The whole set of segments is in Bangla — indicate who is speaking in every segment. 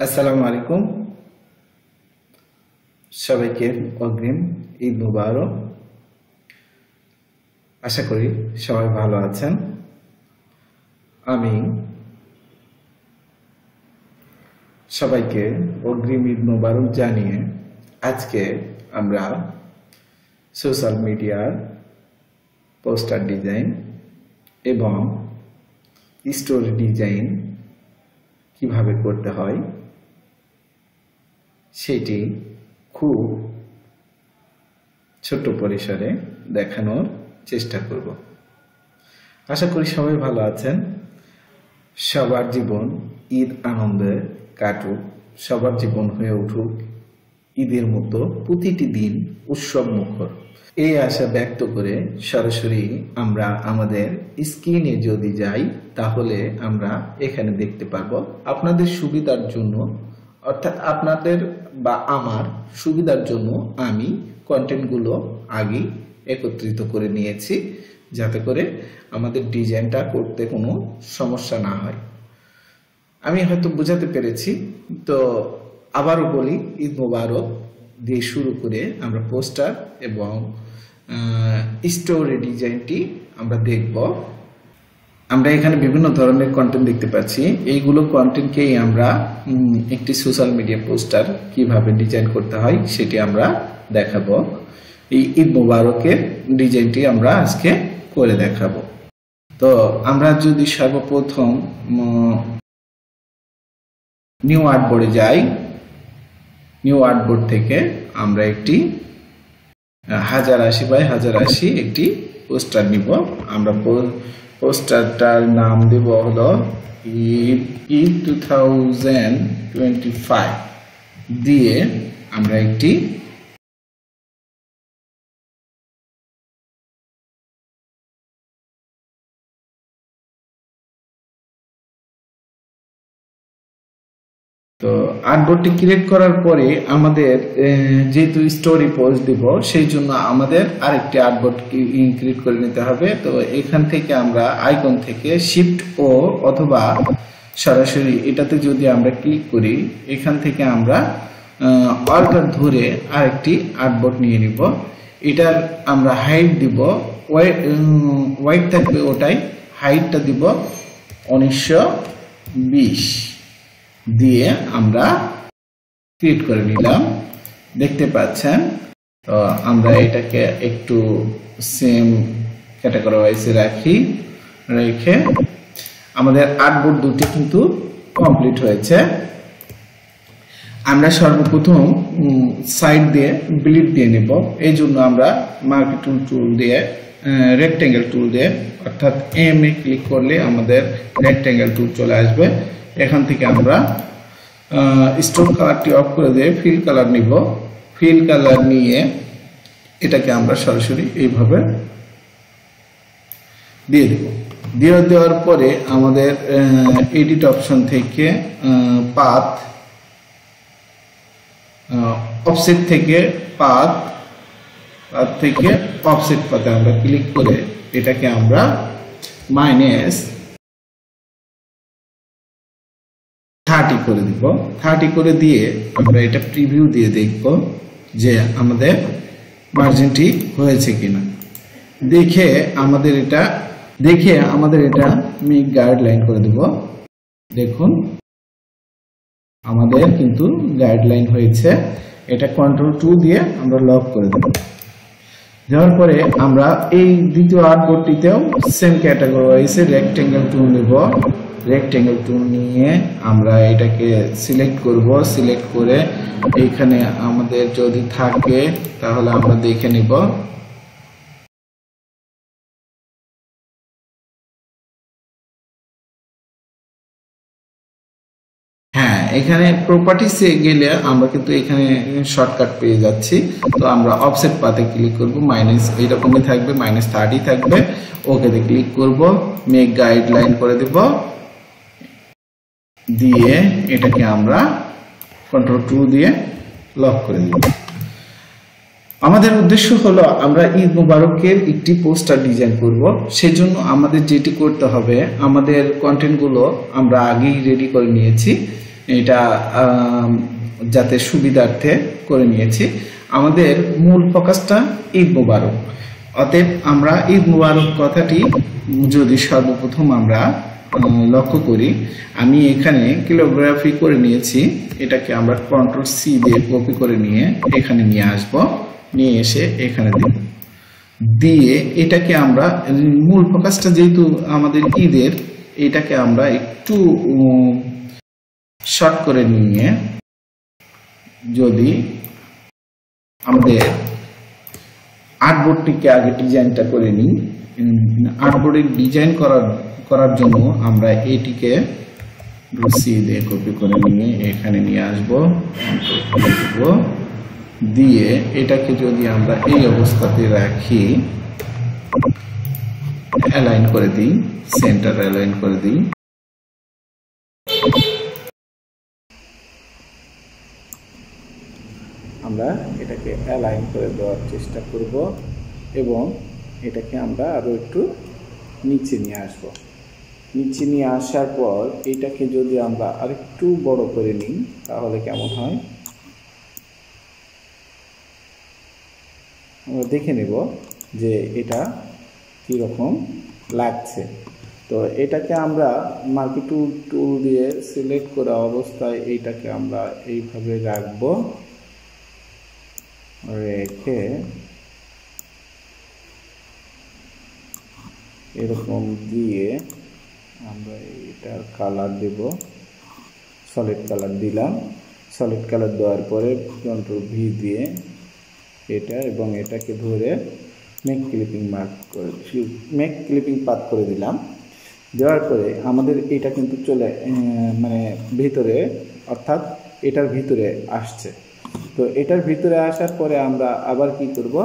Speaker 1: আসসালামু আলাইকুম। সবাইকে অগ্রিম ঈদ মুবারক। আশা করি সবাই ভালো আছেন। আমি সবাইকে অগ্রিম ঈদ মুবারক জানিয়ে আজকে আমরা সোশ্যাল মিডিয়ার পোস্টার ডিজাইন এবং স্টোরি ডিজাইন কিভাবে করতে হয় সেটি খুব ছোট্ট পরিসরে দেখানোর চেষ্টা করব। আশা করি সবাই ভালো আছেন। সবার জীবন ঈদ আনন্দে কাটুক, সবার জীবন হয়ে উঠুক ঈদের মতো প্রতিটি দিন উৎসব মুখর, এই আশা ব্যক্ত করে সরাসরি আমরা আমাদের স্ক্রিনে যদি যাই তাহলে আমরা এখানে দেখতে পারবো আপনাদের সুবিধার জন্য, অর্থাৎ আপনাদের বা আমার সুবিধার জন্য আমি কন্টেন্টগুলো আগে একত্রিত করে নিয়েছি যাতে করে আমাদের ডিজাইনটা করতে কোনো সমস্যা না হয়। আমি হয়তো বোঝাতে পেরেছি। তো আবারও বলি, ঈদ মোবারক দিয়ে শুরু করে আমরা পোস্টার এবং স্টোরি ডিজাইনটি আমরা দেখব। আমরা এখানে বিভিন্ন ধরনের কন্টেন্ট দেখতে পাচ্ছি। এইগুলো কন্টেন্টকেই আমরা একটি সোশ্যাল মিডিয়া পোস্টার কিভাবে ডিজাইন করতে হয় সেটি আমরা দেখাবো। এই ঈদ মোবারকের ডিজাইনটি আমরা আজকে করে দেখাবো। তো আমরা যদি সর্বপ্রথম নিউ আর্টবোর্ডে যাই, নিউ আর্টবোর্ড থেকে আমরা একটি 1080 বাই 1080 একটি পোস্টার নিব। আমরা পোস্টারটার নাম দেব হলো ঈদ 2025 দিয়ে আমরা একটি তো আর্টবোর্ডটি ক্রিয়েট করার পরে আমাদের যেহেতু স্টোরি পোস্ট দিব সেই জন্য আমাদের আরেকটি আর্টবোর্ড ক্রিয়েট করে নিতে হবে। তো এখান থেকে আমরা আইকন থেকে শিফট ও অথবা সরাসরি এটাতে যদি আমরা ক্লিক করি, এখান থেকে আমরা অল্টার ধরে আরেকটি আর্টবোর্ড নিয়ে নিব। এটার আমরা হাইট দিব, ওয়াইড থাকবে ওটাই, হাইটটা দিব 1920 দিয়ে আমরা ক্রিয়েট করে নিলাম। দেখতে পাচ্ছেন। তো আমরা এটাকে একটু সেম ক্যাটাগরি ওয়াইজে রেখে আমাদের আর্টবোর্ড দুটি কিন্তু কমপ্লিট হয়েছে। আমরা সর্বপ্রথম সাইড দিয়ে ব্লিড দিয়ে নেব। এই জন্য আমরা মার্ক টুল দিয়ে রেক্টেঙ্গেল টুল দিয়ে, অর্থাৎ এম এ ক্লিক করলে আমাদের রেক্টেঙ্গেল টুল চলে আসবে। এখান থেকে আমরা স্টোন কালারটি অফ করে দিয়ে ফিল কালার নিব। ফিল কালার নিয়ে এটাকে আমরা সরাসরি এইভাবে দিয়ে দেব। দেওয়ার পরে আমাদের এডিট অপশন থেকে পাথ, অফসেট থেকে পাথ থেকে অফসেট পাথে আমরা ক্লিক করে এটাকে আমরা -30 করে দিব। 30 করে দিয়ে আমরা এটা প্রিভিউ দিয়ে দেখব যে আমাদের মার্জিনটি হয়েছে কিনা। দেখে আমাদের এটা মেক গাইডলাইন করে দেব। দেখুন আমাদের কিন্তু গাইডলাইন হয়েছে। এটা কন্ট্রোল 2 দিয়ে আমরা লক করে দেব। দেওয়ার পরে আমরা এই দ্বিতীয় আর্টবোর্ডটিতেও সেম ক্যাটাগরি ওয়াইজে রেক্টেঙ্গেল টুল নেব। রেক্টেঙ্গেল টুল নিয়ে আমরা এটাকে সিলেক্ট করব। সিলেক্ট করে এইখানে আমাদের যদি থাকে তাহলে আমরা দেখে নেব। হ্যাঁ, এখানে প্রপার্টিসে গেলে আমরা কিন্তু এখানে শর্টকাট পেয়ে যাচ্ছি। তো আমরা অফসেট পাতে ক্লিক করব, মাইনাস এইরকমই থাকবে, -30 থাকবে। ওকেতে ক্লিক করব, মেক গাইডলাইন করে দেব। দিয়ে এটাকে আমরা কন্ট্রোল 2 দিয়ে লক করে দিব। আমাদের উদ্দেশ্য হলো আমরা ঈদ মুবারকের একটি পোস্টার ডিজাইন করব। সেজন্য আমাদের যেটি করতে হবে, আমাদের কন্টেন্টগুলো আমরা আগেই রেডি করে নিয়েছি। এটা যাতে সুবিধার্থে করে নিয়েছি। আমাদের মূল ফোকাসটা ঈদ মুবারক। অতএব আমরা ঈদ মুবারক কথাটি যদি সর্বপ্রথম আমরা লক্ষ্য করি, আমি এখানে ক্যালিগ্রাফি করে নিয়েছি। এটাকে আমরা কন্ট্রোল সি দিয়ে কপি করে নিয়ে এখানে নিয়ে আসব, নিয়ে এসে এখানে দিব, দিয়ে এটাকে আমরা মূল ফোকাসটা যেহেতু আমাদের ঈদের, এটাকে আমরা একটু শর্ট করে নিয়ে যদি আমাদের আর্টবোর্ডটিকে আগে ডিজাইনটা করে নিই। আর্টবোর্ডের ডিজাইন করার জন্য আমরা এটিকে সি দিয়ে কপি করে নিয়ে এখানে নিয়ে আসবো, দিয়ে এটাকে যদি আমরা এই অবস্থাতে রাখি, অ্যালাইন করে দিই, সেন্টার অ্যালাইন করে দিই, আমরা এটাকে অ্যালাইন করে দেওয়ার চেষ্টা করব এবং এটাকে আমরা আরো একটু নিচে নিয়ে আসব। নিচে নিয়ে আসার পর এটাকে যদি আমরা আরেকটু বড় করে নিই তাহলে কেমন হয় আমরা দেখে নেব যে এটা কীরকম লাগছে। তো এটাকে আমরা মার্কি টুল দিয়ে সিলেক্ট করা অবস্থায় এইটাকে আমরা এইভাবে রাখবো, রেখে এরকম দিয়ে আমরা এটার কালার দেব, সলিড কালার দিলাম। সলিড কালার দেওয়ার পরে কন্ট্রোল ভি দিয়ে এটা এবং এটাকে ধরে মেক ক্লিপিং পাথ করে দিলাম। দেওয়ার পরে আমাদের এটা কিন্তু চলে মানে ভিতরে, অর্থাৎ এটার ভিতরে আসছে। তো এটার ভিতরে আসার পরে আমরা আবার কি করব,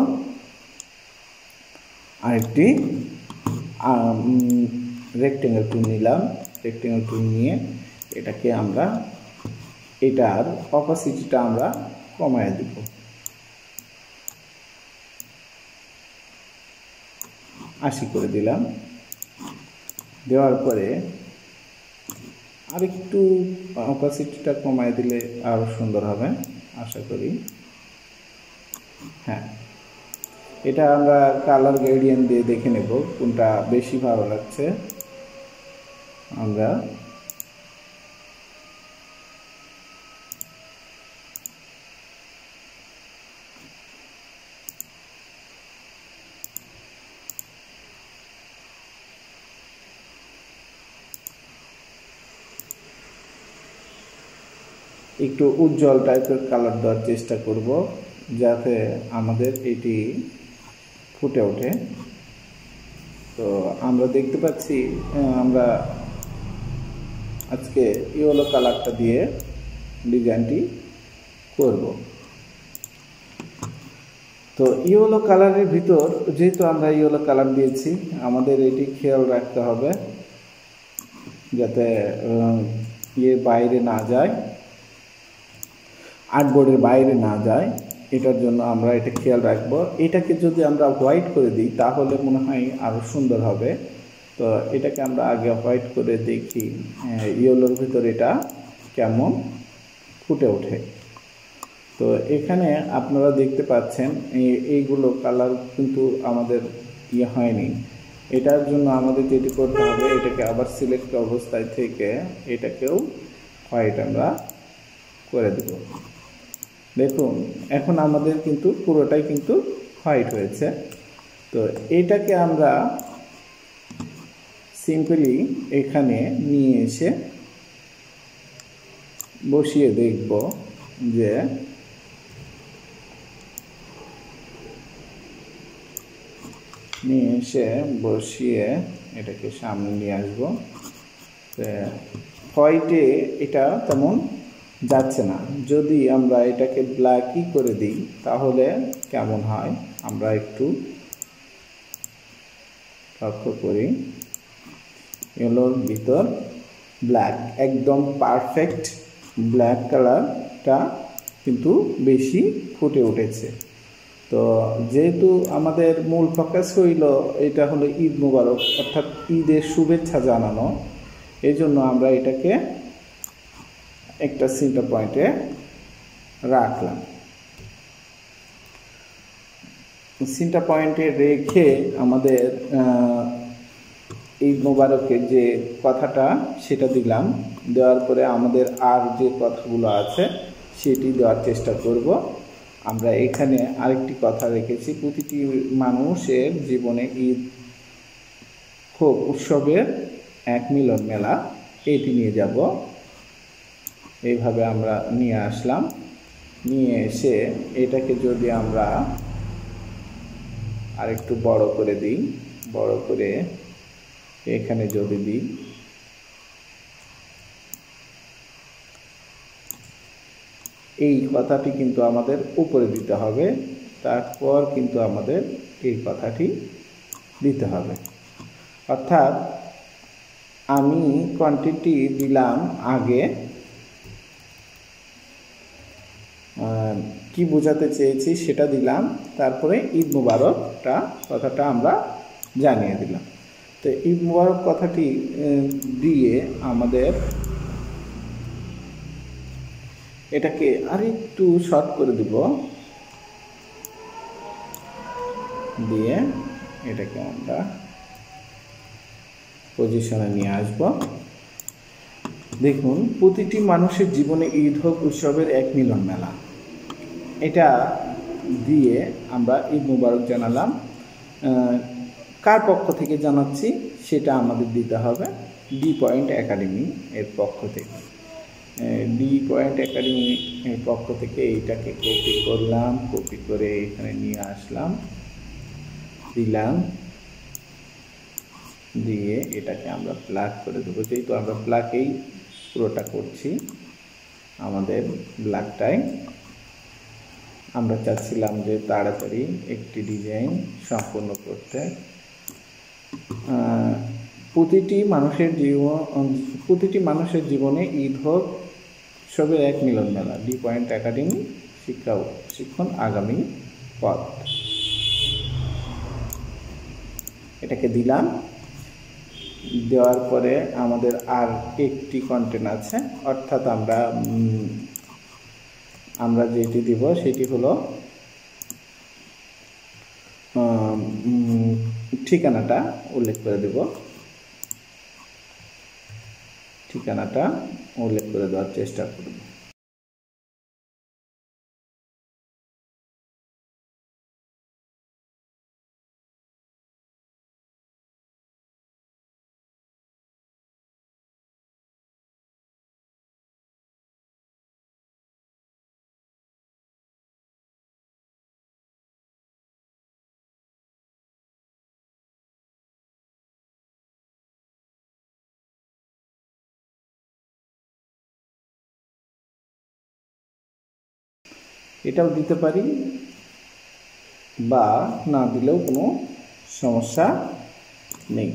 Speaker 1: আরেকটি রেক্টেঙ্গেল টুল নিলাম। রেক্টেঙ্গেল টুল নিয়ে এটাকে আমরা এটার অপাসিটিটা আমরা কমায় দেব। আশি করে দিলাম। দেওয়ার পরে আরেকটু অপাসিটিটা কমায় দিলে আরো সুন্দর হবে আশা করি। হ্যাঁ, এটা আমরা কালার গ্রেডিয়েন্ট দিয়ে দেখে নেব কোনটা বেশি ভালো লাগছে। আমরা একটু উজ্জ্বল টাইপের কালার দেওয়ার চেষ্টা করব যাতে আমাদের এটি ফুটে ওঠে। তো আমরা দেখতে পাচ্ছি আমরা আজকে ইয়েলো কালারটা দিয়ে ডিজাইনটি করব। তো ইয়েলো কালারের ভিতর যেহেতু আমরা ইয়েলো কালার দিয়েছি, আমাদের এটি খেয়াল রাখতে হবে যাতে বাইরে না যায়, আর্টবোর্ডের বাইরে না যায়। এটার জন্য আমরা এটা খেয়াল রাখবো। এটাকে যদি আমরা হোয়াইট করে দিই তাহলে মনে হয় আরো সুন্দর হবে। তো এটাকে আমরা আগে হোয়াইট করে দেখি ইয়েলোর ভিতর এটা কেমন ফুটে ওঠে। তো এখানে আপনারা দেখতে পাচ্ছেন এইগুলো কালার কিন্তু আমাদের হয়নি। এটার জন্য আমাদের যেটি করতে হবে, এটাকে আবার সিলেক্ট অবস্থায় থেকে এটাকেও হোয়াইট আমরা করে দেব। দেখুন এখন আমাদের কিন্তু পুরোটাই কিন্তু হোয়াইট হয়েছে। তো এটাকে আমরা সিম্পলি এখানে নিয়ে এসে বসিয়ে দেখব যে নিয়ে এসে বসিয়ে এটাকে সামনে নিয়ে আসবো। হোয়াইটে এটা তেমন যাচ্ছে না। যদি আমরা এটাকে ব্ল্যাকই করে দিই তাহলে কেমন হয় আমরা একটু লক্ষ্য করি। ইয়েলোর ভিতর ব্ল্যাক, একদম পারফেক্ট ব্ল্যাক কালারটা কিন্তু বেশি ফুটে উঠেছে। তো যেহেতু আমাদের মূল ফোকাস হইল এটা হলো ঈদ মুবারক, অর্থাৎ ঈদের শুভেচ্ছা জানানো, এই জন্য আমরা এটাকে একটা সেন্টার পয়েন্টে রাখলাম। সেন্টার পয়েন্টে রেখে আমাদের ঈদ মোবারকের যে কথাটা সেটা দিলাম। দেওয়ার পরে আমাদের আর যে কথাগুলো আছে সেটি দেওয়ার চেষ্টা করব। আমরা এখানে আরেকটি কথা রেখেছি, প্রতিটি মানুষের জীবনে ঈদ হোক উৎসবের এক মিলন মেলা, এটি নিয়ে যাব। এইভাবে আমরা নিয়ে আসলাম। নিয়ে এসে এটাকে যদি আমরা আরেকটু বড় করে দিই, বড় করে এখানে যদি দিই, এই কথাটি কিন্তু আমাদের উপরে দিতে হবে, তারপর কিন্তু আমাদের এই কথাটি দিতে হবে। অর্থাৎ আমি কোয়ান্টিটি দিলাম আগে, কি বোঝাতে চেয়েছি সেটা দিলাম, তারপরে ঈদ মুবারকটা কথাটা আমরা জানিয়ে দিলাম। তো ঈদ মুবারক কথাটি দিয়ে আমাদের এটাকে আরেকটু শর্ট করে দিব, দিয়ে এটাকে আমরা পজিশনে নিয়ে আসব। দেখুন, প্রতিটি মানুষের জীবনে ঈদ হোক উৎসবের এক মিলন মেলা, এটা দিয়ে আমরা ঈদ মুবারক জানালাম। কার পক্ষ থেকে জানাচ্ছি সেটা আমাদের দিতে হবে ডি পয়েন্ট একাডেমি এর পক্ষ থেকে। ডি পয়েন্ট একাডেমি এর পক্ষ থেকে এইটাকে কপি করলাম, কপি করে এখানে নিয়ে আসলাম, দিলাম, দিয়ে এটাকে আমরা প্লাগ করে দেবো। যেহেতু আমরা প্লাগেই পুরোটা করছি, আমাদের ব্ল্যাকটাই আমরা চাচ্ছিলাম যে তাড়াতাড়ি একটি ডিজাইন সম্পূর্ণ করতে। প্রতিটি মানুষের জীবনে ঈদ হোক সবের এক মিলন মেলা, ডি পয়েন্ট একাডেমি শিক্ষা ও শিক্ষণ আগামী পথ, এটাকে দিলাম। দেওয়ার পরে আমাদের আর একটি কন্টেন্ট আছে, অর্থাৎ আমরা যেটি দিব সেটি হলো ঠিকানাটা উল্লেখ করে দেব, ঠিকানাটা উল্লেখ করে দেওয়ার চেষ্টা করব। এটাও দিতে পারি বা না দিলেও কোনো সমস্যা নেই।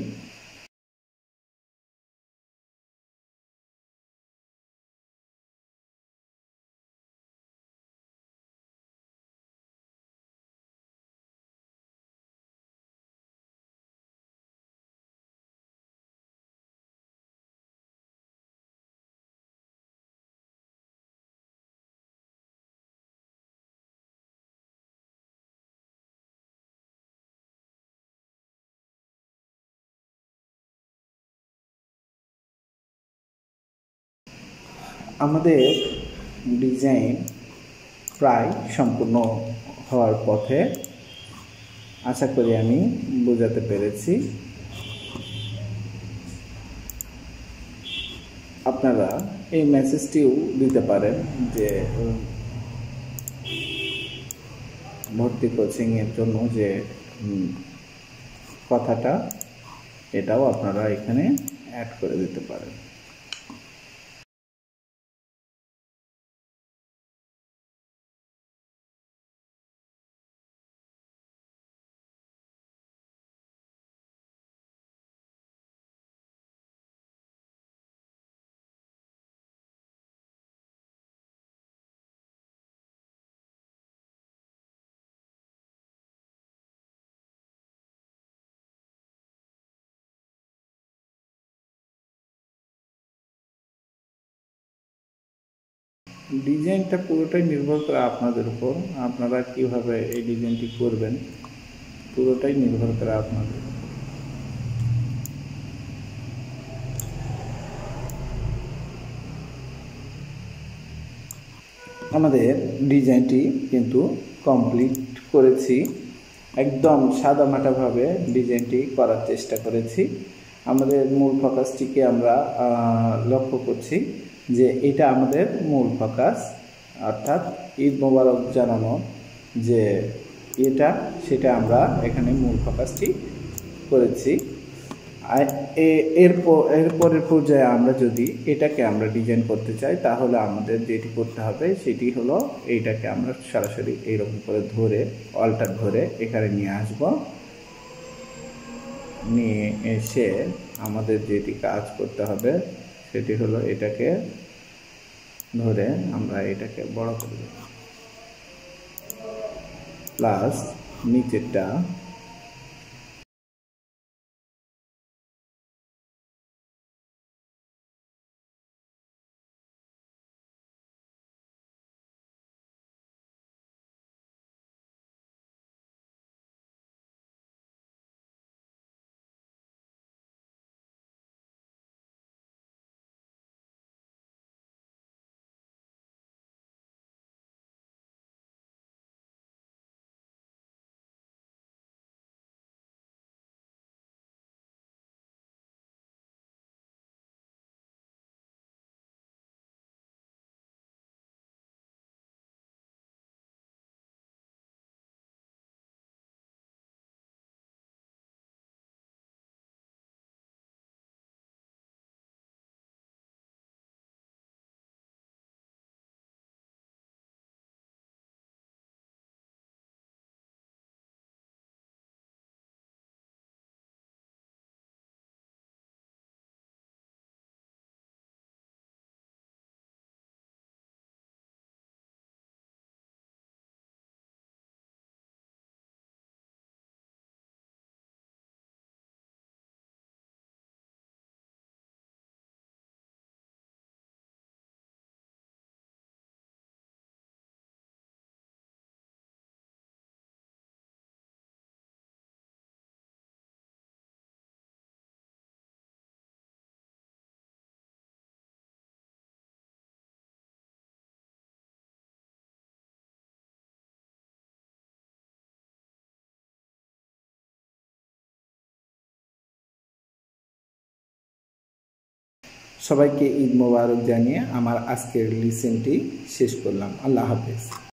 Speaker 1: আমাদের ডিজাইন প্রায় সম্পূর্ণ হওয়ার পথে, আশা করি আমি বোঝাতে পেরেছি। আপনারা এই মেসেজটিও দিতে পারেন যে ভর্তি কোচিংয়ের জন্য যে কথাটা, এটাও আপনারা এখানে অ্যাড করে দিতে পারেন। ডিজাইনটা পুরোটাই নির্ভর করে আপনাদের উপর, আপনারা কিভাবে এই ডিজাইনটি করবেন পুরোটাই নির্ভর করে আপনাদের। আমাদের ডিজাইনটি কিন্তু কমপ্লিট করেছি, একদম সাদামাটাভাবে ডিজাইনটি করার চেষ্টা করেছি। আমাদের মূল ফোকাসটিকে আমরা লক্ষ্য করছি যে এটা আমাদের মূল ফোকাস, অর্থাৎ ঈদ মোবারক জানানো যে এটা, সেটা আমরা এখানে মূল ফোকাসটি করেছি। এরপরের পর্যায়ে আমরা যদি এটাকে আমরা ডিজাইন করতে চাই, তাহলে আমাদের যেটি করতে হবে সেটি হলো এইটাকে আমরা সরাসরি এইরকম করে ধরে, অল্টার ধরে এখানে নিয়ে আসব। নিয়ে এসে আমাদের যেটি কাজ করতে হবে সেটি হলো এটাকে ধরে আমরা এটাকে বড় করে দেব, প্লাস নিচেরটা সবাইকে ঈদ মোবারক জানিয়ে আমার আজকের লিসেনটি শেষ করলাম। আল্লাহ হাফেজ।